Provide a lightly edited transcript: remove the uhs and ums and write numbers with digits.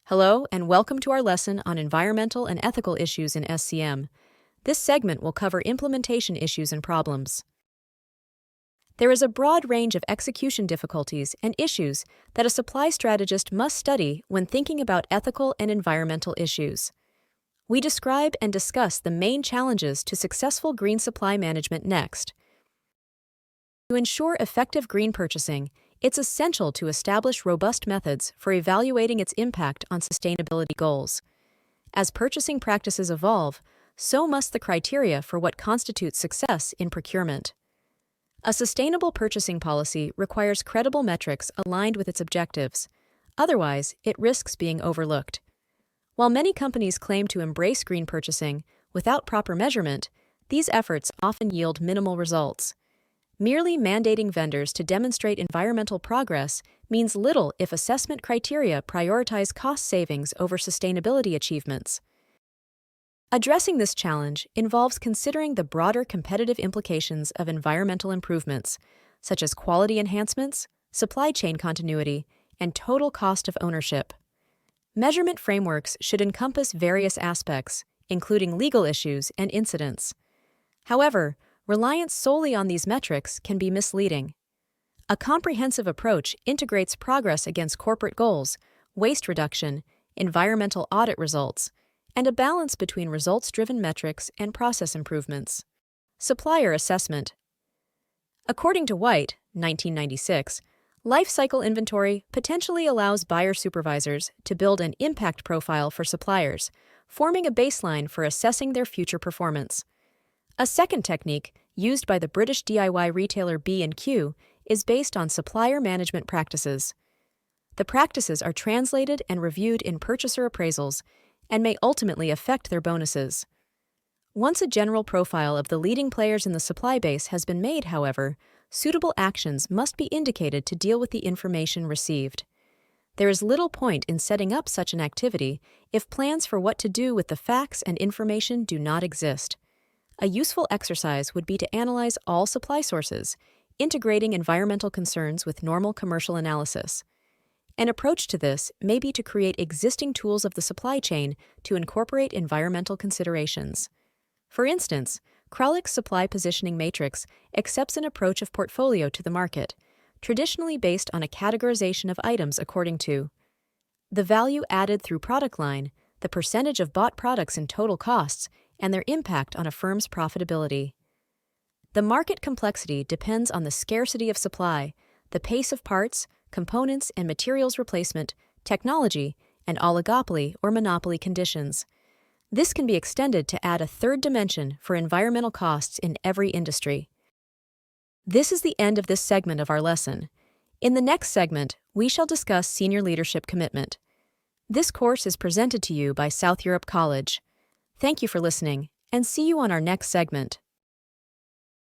Hello, and welcome to our lesson on environmental and ethical issues in SCM. This segment will cover implementation issues and problems. There is a broad range of execution difficulties and issues that a supply strategist must study when thinking about ethical and environmental issues. We describe and discuss the main challenges to successful green supply management next. To ensure effective green purchasing, it's essential to establish robust methods for evaluating its impact on sustainability goals. As purchasing practices evolve, so must the criteria for what constitutes success in procurement. A sustainable purchasing policy requires credible metrics aligned with its objectives. Otherwise, it risks being overlooked. While many companies claim to embrace green purchasing, without proper measurement, these efforts often yield minimal results. Merely mandating vendors to demonstrate environmental progress means little if assessment criteria prioritize cost savings over sustainability achievements. Addressing this challenge involves considering the broader competitive implications of environmental improvements, such as quality enhancements, supply chain continuity, and total cost of ownership. Measurement frameworks should encompass various aspects, including legal issues and incidents. However, reliance solely on these metrics can be misleading. A comprehensive approach integrates progress against corporate goals, waste reduction, environmental audit results, and a balance between results-driven metrics and process improvements. Supplier assessment. According to White, 1996, life cycle inventory potentially allows buyer supervisors to build an impact profile for suppliers, forming a baseline for assessing their future performance. A second technique, used by the British DIY retailer B&Q, is based on supplier management practices. The practices are translated and reviewed in purchaser appraisals and may ultimately affect their bonuses. Once a general profile of the leading players in the supply base has been made, however, suitable actions must be indicated to deal with the information received. There is little point in setting up such an activity if plans for what to do with the facts and information do not exist. A useful exercise would be to analyze all supply sources, integrating environmental concerns with normal commercial analysis. An approach to this may be to create existing tools of the supply chain to incorporate environmental considerations. For instance, Krolik's supply positioning matrix accepts an approach of portfolio to the market, traditionally based on a categorization of items according to the value added through product line, the percentage of bought products in total costs, and their impact on a firm's profitability. The market complexity depends on the scarcity of supply, the pace of parts, components and materials replacement, technology, and oligopoly or monopoly conditions. This can be extended to add a third dimension for environmental costs in every industry. This is the end of this segment of our lesson. In the next segment, we shall discuss senior leadership commitment. This course is presented to you by South Europe College. Thank you for listening, and see you on our next segment.